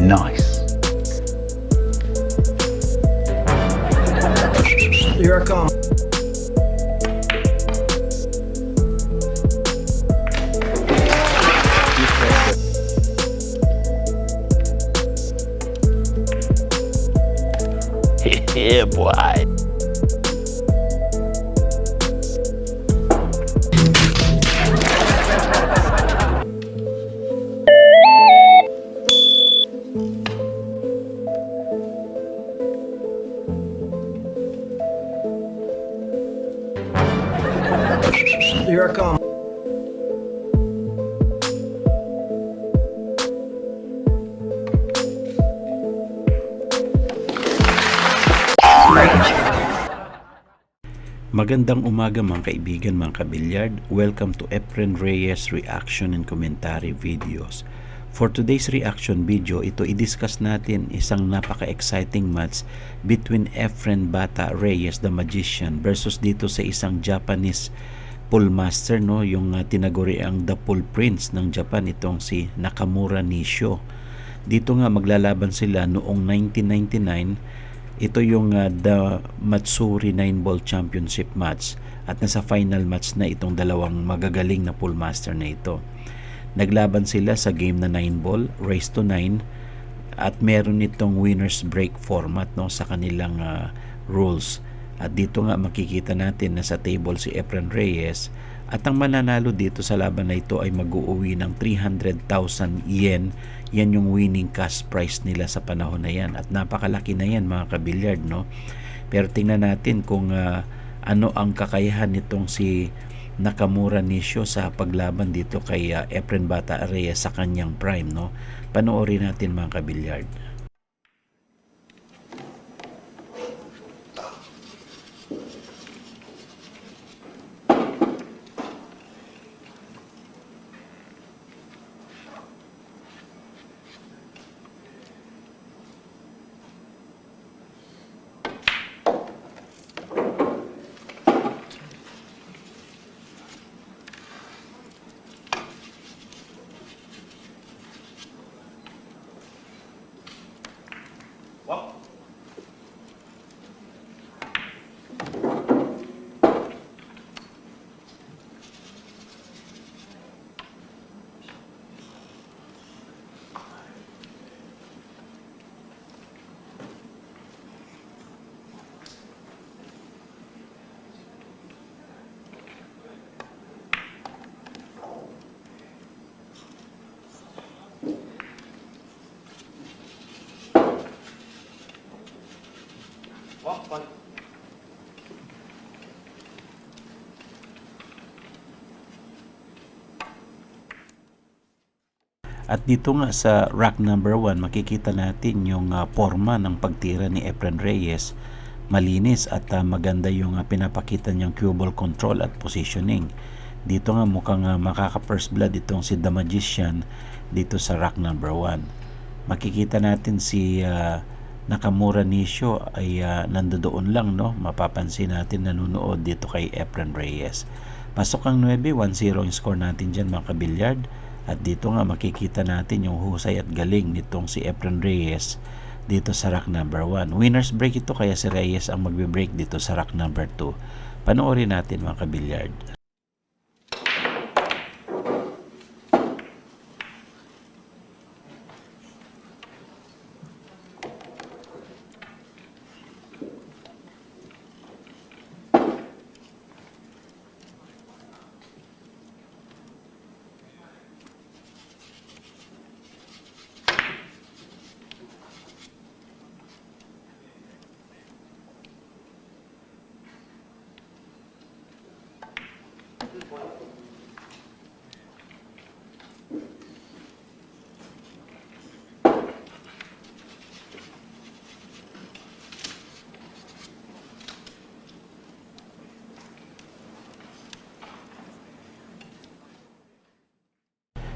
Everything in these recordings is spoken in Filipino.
Nice. Here I come. Yeah, boy. Here I come. Magandang umaga mga kaibigan, mga kabilyard. Welcome to Efren Reyes Reaction and Commentary Videos. For today's reaction video, ito i-discuss natin isang napaka-exciting match between Efren Bata Reyes, the Magician, versus dito sa isang Japanese pool master, no? Yung tinaguri ang The Pool Prince ng Japan, itong si Nakamura Nishio. Dito nga maglalaban sila noong 1999. Ito yung The Matsuri 9-Ball Championship match at nasa final match na itong dalawang magagaling na pool master na ito. Naglaban sila sa game na 9-ball, race to 9, at meron itong winners break format, no, sa kanilang rules. At dito nga makikita natin na sa table si Efren Reyes, at ang mananalo dito sa laban na ito ay mag-uuwi ng 300,000 yen. Yan yung winning cash prize nila sa panahon na yan, at napakalaki na yan mga kabilyard, no? Pero tingnan natin kung ano ang kakayahan nitong si Nakamura Nishio sa paglaban dito kay Efren Bata Reyes sa kanyang prime, no? Panoorin natin mga kabilyard. At dito nga sa rack number 1, makikita natin yung forma ng pagtira ni Efren Reyes. Malinis at maganda yung pinapakita niyang cue ball control at positioning. Dito nga mukhang makaka-first blood itong si The Magician dito sa rack number 1. Makikita natin si Nakamura Nishio ay nandoon lang, no? Mapapansin natin nanonood dito kay Efren Reyes. Pasok ang 9, 1-0 ang score natin dyan mga kabilyard. At dito nga makikita natin yung husay at galing nitong si Efren Reyes dito sa rack number 1. Winners break ito, kaya si Reyes ang magbe-break dito sa rack number 2. Panoorin natin mga kabilyard.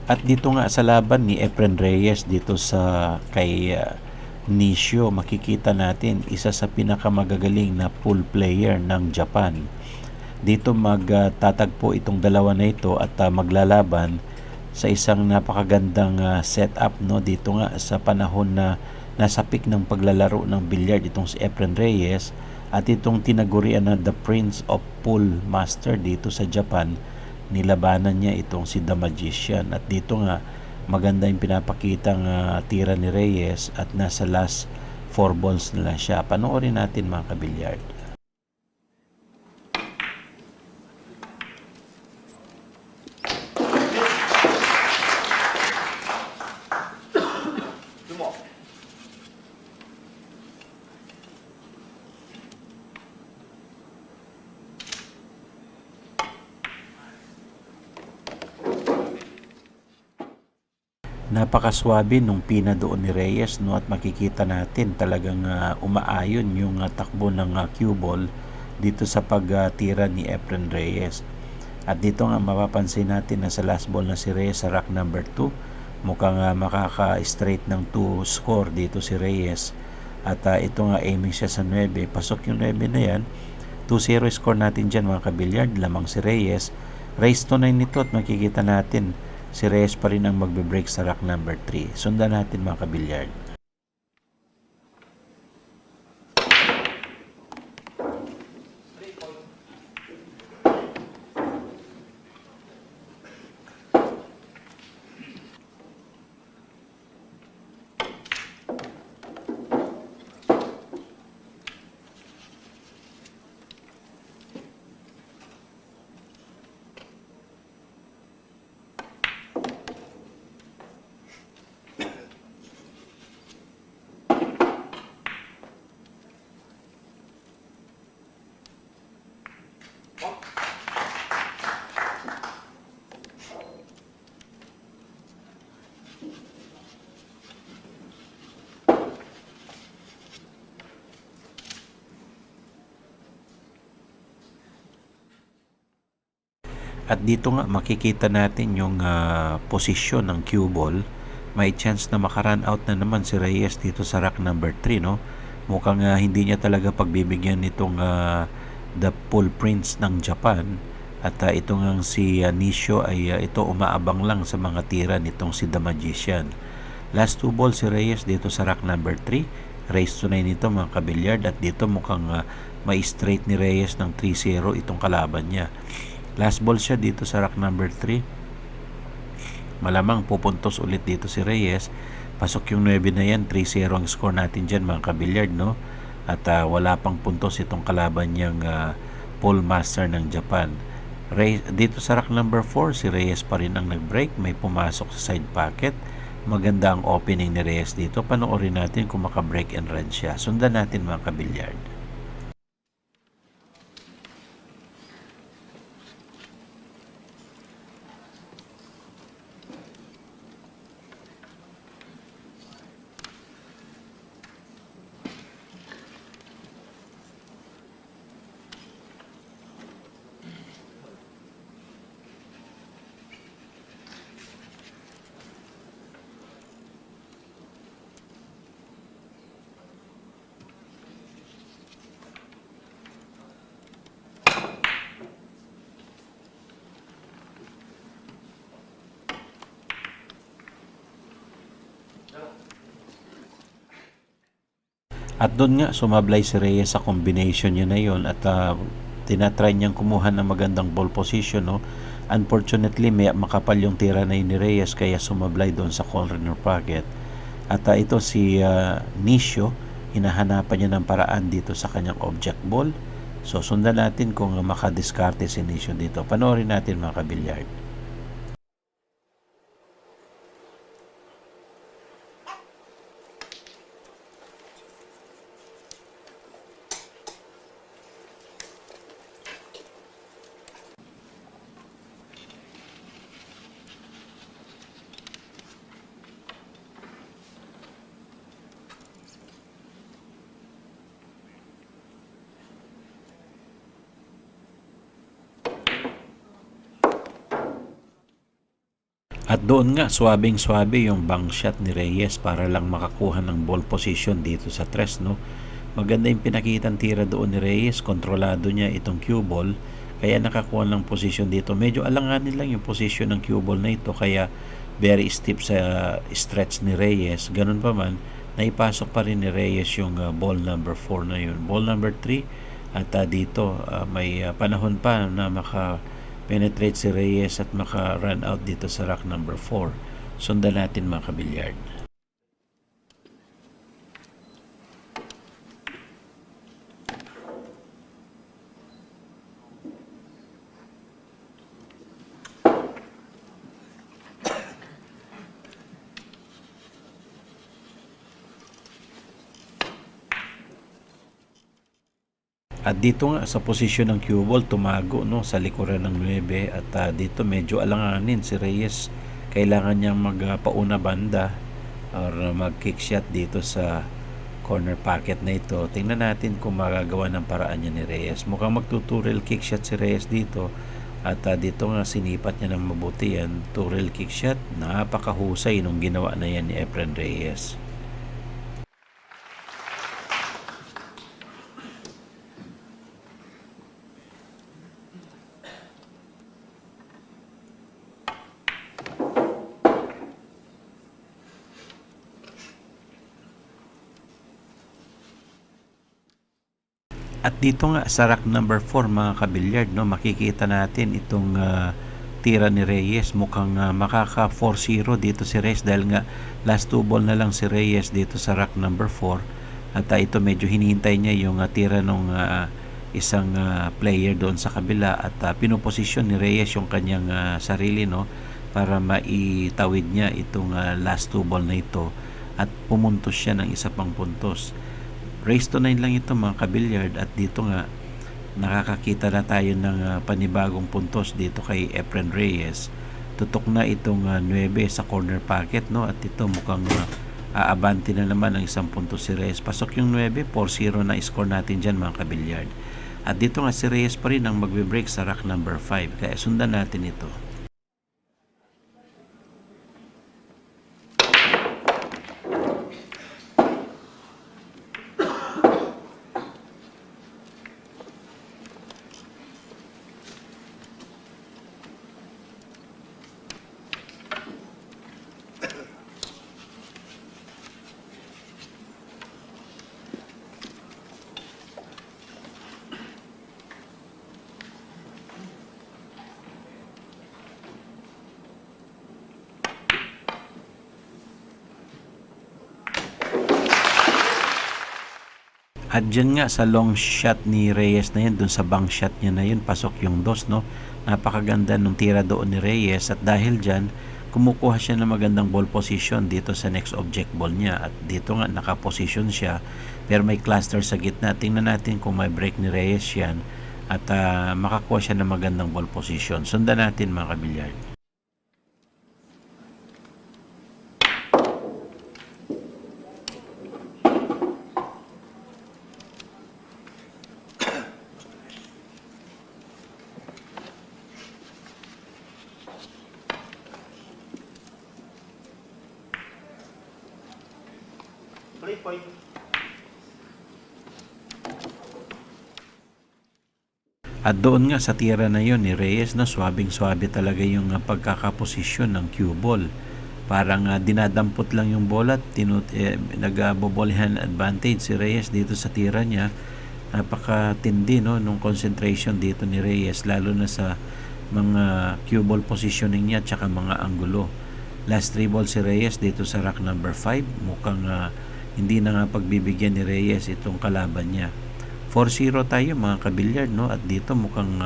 At dito nga sa laban ni Efren Reyes dito sa kay Nishio, makikita natin isa sa pinakamagagaling na pool player ng Japan. Dito magtatagpo itong dalawa na ito at maglalaban sa isang napakagandang setup, no, dito nga sa panahon na nasa peak ng paglalaro ng bilyard itong si Efren Reyes, at itong tinagurian na the Prince of Pool Master dito sa Japan, nilabanan niya itong si The Magician. At dito nga maganda yung pinapakitang tira ni Reyes at nasa last 4 balls na lang siya. Panoorin natin mga kabilyard. Napakaswabe nung pina doon ni Reyes, no, at makikita natin talagang umaayon yung takbo ng cue ball dito sa pagtira ni Efren Reyes. At dito nga mapapansin natin na sa last ball na si Reyes sa rack number 2, mukhang makaka-straight ng 2 score dito si Reyes. At ito nga aiming siya sa 9, pasok yung 9 na yan. 2-0 score natin dyan mga kabilyard, lamang si Reyes. Race to 9 nito at makikita natin si Reyes pa rin ang magbe-break sa rack number 3. Sundan natin mga kabilyard. At dito nga makikita natin yung posisyon ng cue ball. May chance na maka-run out na naman si Reyes dito sa rack number 3, no? Mukhang hindi niya talaga pagbibigyan nitong the Pool Prince ng Japan. At ito nga si Nishio ay ito umaabang lang sa mga tira nitong si The Magician. Last 2 balls si Reyes dito sa rack number 3. Race to 9 nito mga kabilyard, at dito mukhang may straight ni Reyes ng 3-0 itong kalaban niya. Last ball siya dito sa rack number 3. Malamang pupuntos ulit dito si Reyes. Pasok yung 9 na yan, 3-0 ang score natin dyan mga kabilyard, no? At wala pang puntos itong kalaban niyang Pool Master ng Japan. Dito sa rack number 4, si Reyes pa rin ang nag-break. May pumasok sa side pocket. Maganda ang opening ni Reyes dito. Panoorin natin kung maka-break and run siya. Sundan natin mga kabilyard. At doon nga sumablay si Reyes sa combination niya na yon, at tinatry niyang kumuha ng magandang ball position, no? Unfortunately may makapal yung tira na yun ni Reyes, kaya sumablay doon sa corner pocket. At ito si Nishio, hinahanapan niya ng paraan dito sa kanyang object ball. So sundan natin kung makadiskarte si Nishio dito. Panoorin natin mga kabilyard. At doon nga, swabing-swabe yung bank shot ni Reyes para lang makakuha ng ball position dito sa tres, no? Maganda yung pinakitang tira doon ni Reyes, kontrolado niya itong cue ball, Kaya nakakuha ng position dito. Medyo alanganin lang yung position ng cue ball na ito, kaya very stiff sa stretch ni Reyes. Ganun pa man, naipasok pa rin ni Reyes yung ball number 4 na yun. Ball number 3, at dito may panahon pa na maka-penetrate si Reyes at maka-run out dito sa rack number 4. Sundan natin mga kabilyard. At dito nga sa posisyon ng cue ball, tumago no, sa likuran ng 9, at dito medyo alanganin si Reyes. Kailangan niyang magpauna banda or mag-kick shot dito sa corner pocket na ito. Tingnan natin kung magagawa ng paraan niya ni Reyes. Mukhang magtuturel kick shot si Reyes dito, at dito nga sinipat niya ng mabuti yan. Turel kick shot, napakahusay nung ginawa na yan ni Efren Reyes. At dito nga sa rack number 4 mga kabilyard, no, makikita natin itong tira ni Reyes. Mukhang makaka 4-0 dito si Reyes, dahil nga last 2 ball na lang si Reyes dito sa rack number 4. At ito medyo hinihintay niya yung tira ng isang player doon sa kabila, at pinoposisyon ni Reyes yung kanyang sarili, no, para maitawid niya itong last 2 ball na ito at pumuntos siya ng isa pang puntos. Race to 9 lang ito mga kabilyard, at dito nga nakakakita na tayo ng panibagong puntos dito kay Efren Reyes. Tutok na itong 9 sa corner pocket, no, at ito mukhang aabante na naman ng isang puntos si Reyes. Pasok yung 9, 4-0 na score natin dyan mga kabilyard. At dito nga si Reyes pa rin ang magbe-break sa rack number 5, kaya sundan natin ito. At dyan nga sa long shot ni Reyes na yun, dun sa bank shot niya na yun, pasok yung dos, no. Napakaganda nung tira doon ni Reyes, at dahil dyan, kumukuha siya ng magandang ball position dito sa next object ball niya. At dito nga nakaposition siya, pero may cluster sa gitna. Tingnan natin kung may break ni Reyes yan, at makakuha siya ng magandang ball position. Sundan natin mga kabilyard. At doon nga sa tira na yon ni Reyes, na swabing-swabe talaga yung pagkakaposisyon ng cue ball. Parang dinadampot lang yung bola at nag-bobolehan advantage si Reyes dito sa tira niya. Napakatindi, no, nung concentration dito ni Reyes, lalo na sa mga cue ball positioning niya at saka mga anggulo. Last 3 ball si Reyes dito sa rack number 5. Mukhang hindi na nga pagbibigyan ni Reyes itong kalaban niya. 4-0 tayo mga kabilyard, no, at dito mukhang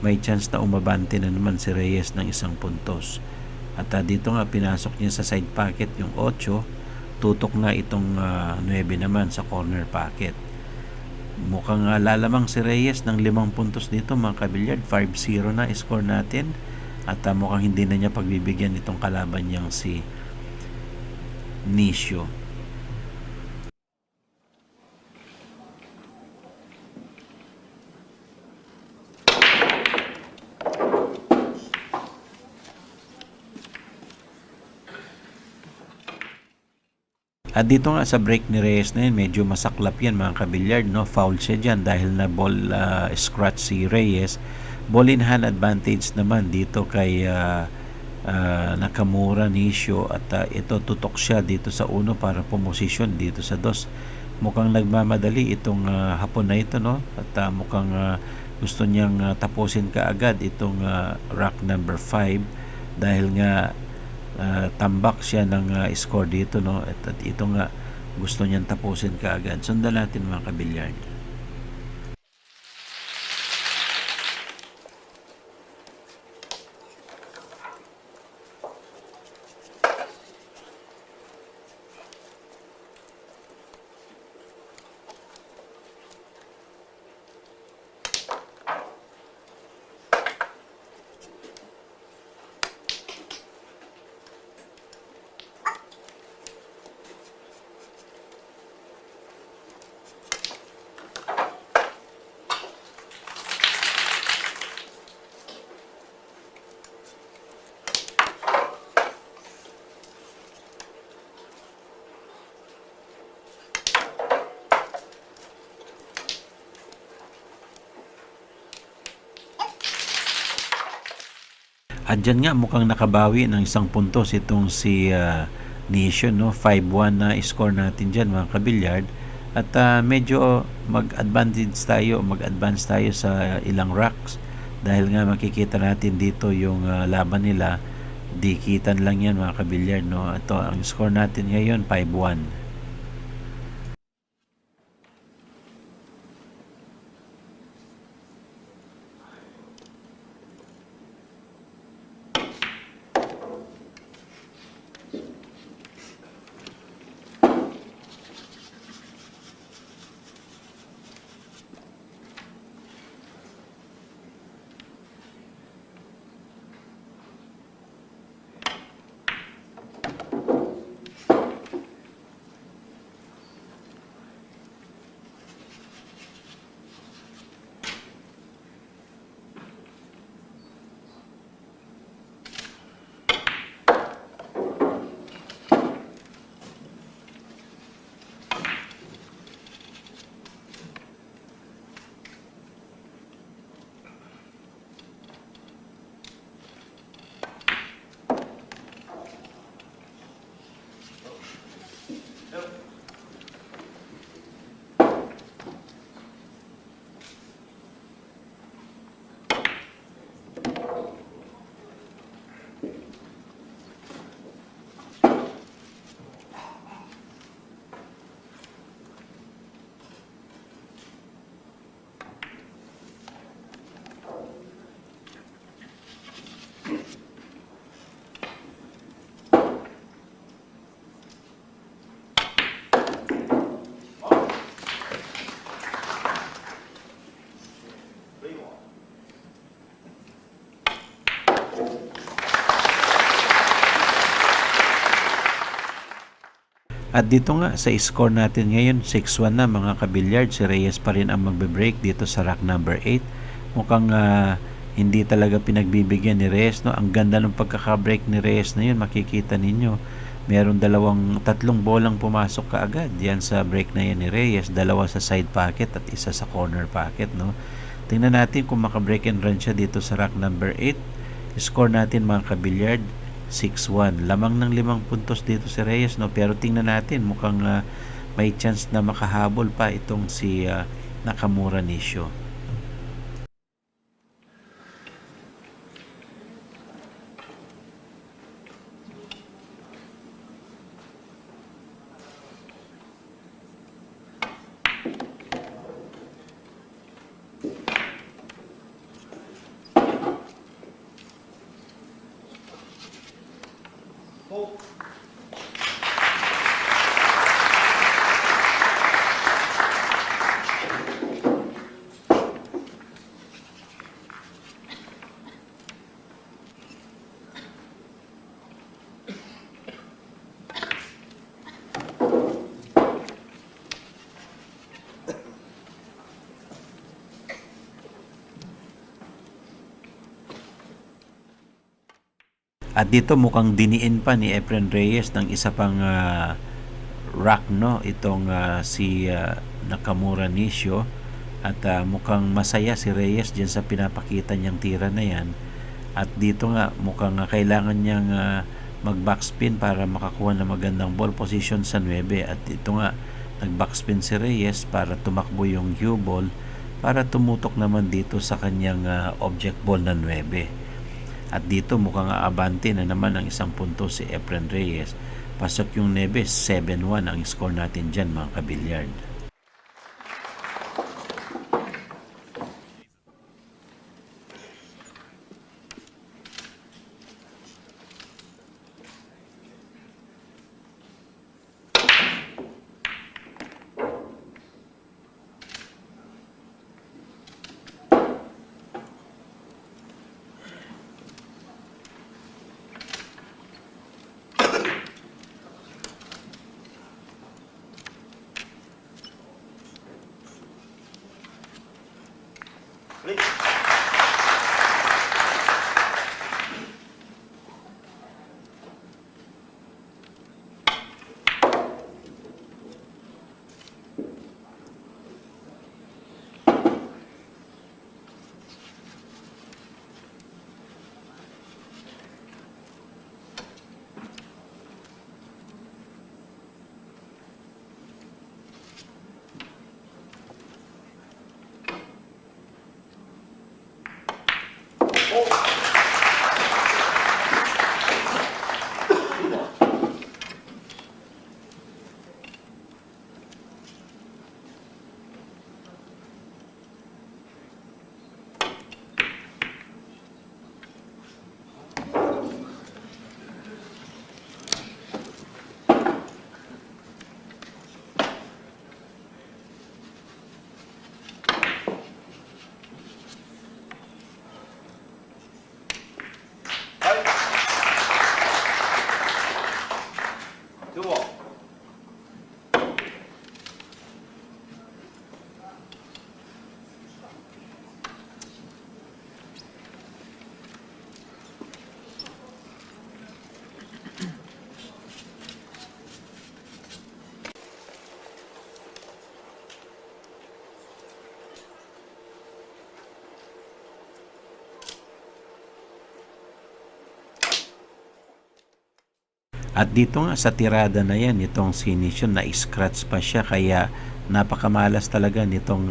may chance na umabante na naman si Reyes ng isang puntos. At dito nga pinasok niya sa side pocket yung 8, tutok na itong 9 naman sa corner pocket. Mukhang lalamang si Reyes ng 5 puntos dito mga kabilyard. 5-0 na score natin, at mukhang hindi na niya pagbibigyan itong kalaban niyang si Nisio. At dito nga sa break ni Reyes na yun, medyo masaklap yan mga kabilyard, no? Foul siya dyan dahil na ball scratch si Reyes. Ball in hand advantage naman dito kay Nakamura Nishio at ito tutok siya dito sa 1 para pumosisyon dito sa 2. Mukhang nagmamadali itong hapon na ito, no? At mukhang gusto niyang tapusin kaagad itong rack number 5 dahil nga tambak siya ng score dito, no? At ito nga gusto niyang tapusin kaagad. Sundan natin mga kabilyard. At dyan nga mukhang nakabawi ng 1 puntos itong si Nation, no? 5-1 na score natin dyan mga kabilyard. At medyo mag-advance tayo sa ilang racks dahil nga makikita natin dito yung laban nila. Dikitan lang yan mga kabilyard, no? Ito ang score natin ngayon 5-1. At dito nga sa score natin ngayon 6-1 na mga kabilyard. Si Reyes pa rin ang magbe-break dito sa rack number 8. Mukhang hindi talaga pinagbibigyan ni Reyes, no? Ang ganda ng pagkaka-break ni Reyes na yun, makikita ninyo. Meron tatlong bolang pumasok kaagad yan sa break na yan ni Reyes. 2 sa side pocket at 1 sa corner pocket, no? Tingnan natin kung maka-break and run siya dito sa rack number 8. Score natin mga kabilyard 6-1. Lamang ng 5 puntos dito si Reyes, no? Pero tingnan natin, mukhang may chance na makahabol pa itong si Nakamura Nishio. At dito mukhang diniin pa ni Efren Reyes ng isa pang rack, no? Itong si Nakamura Nishio. At mukhang masaya si Reyes dyan sa pinapakita niyang tira na yan. At dito nga mukhang kailangan niyang mag-backspin para makakuha ng magandang ball position sa 9. At ito nga, nag-backspin si Reyes para tumakbo yung cue ball para tumutok naman dito sa kanyang object ball na 9. At dito mukhang aabante na naman ang isang punto si Efren Reyes. Pasok yung 9, 7-1 ang score natin dyan mga kabilyard. At dito nga sa tirada na yan, itong si Nishon na-scratch pa siya, kaya napakamalas talaga nitong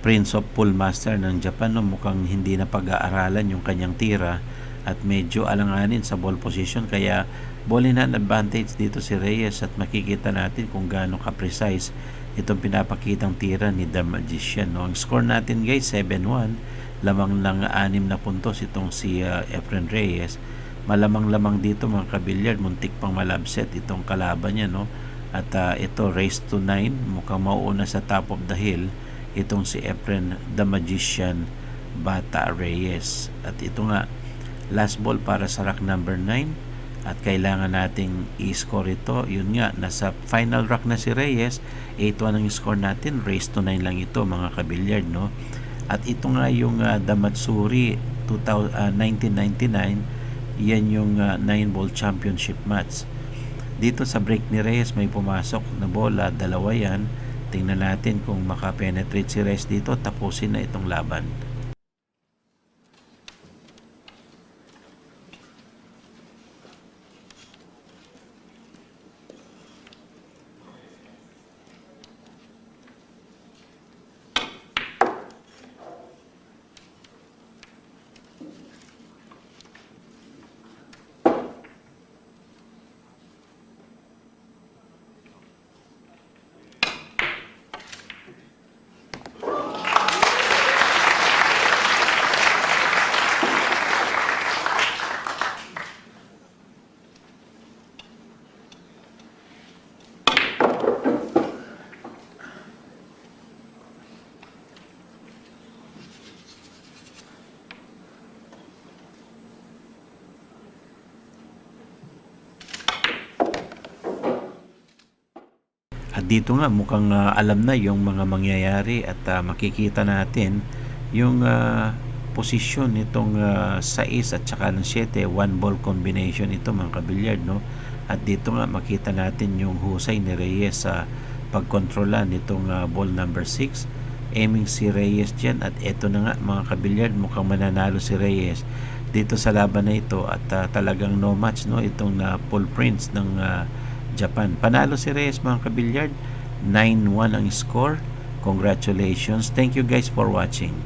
Prince of Pool Master ng Japan. No? Mukhang hindi na pag-aaralan yung kanyang tira at medyo alanganin sa ball position, kaya ball in hand advantage dito si Reyes. At makikita natin kung gaano ka-precise itong pinapakitang tira ni The Magician. No? Ang score natin guys, 7-1, lamang ng 6 na puntos itong si Efren Reyes. Malamang-lamang dito mga kabilyard, muntik pang malabset itong kalaban niya, no? At ito race to 9, mukhang mauuna sa top of the hill itong si Efren The Magician Bata Reyes. At ito nga, last ball para sa rack number 9 at kailangan nating i-score ito. Yun nga, nasa final rack na si Reyes, 8-1 ang score natin, race to 9 lang ito mga kabilyard, no? At ito nga yung Damatsuri 1999, yan yung 9-ball championship match. Dito sa break ni Reyes may pumasok na bola, 2 yan. Tingnan natin kung makapenetrate si Reyes dito, tapusin na itong laban. At dito nga mukhang alam na yung mga mangyayari at makikita natin yung posisyon nitong 6 at saka ng 7, 1 ball combination ito mga kabilyard, no? At dito nga makita natin yung husay ni Reyes sa pagkontrola nitong ball number 6. aiming si Reyes dyan, at eto na nga mga kabilyard, mukhang mananalo si Reyes dito sa laban na ito, at talagang no match no itong Paul Prince ng Japan. Panalo si Reyes mga kabilyard, 9-1 ang score. Congratulations. Thank you guys for watching.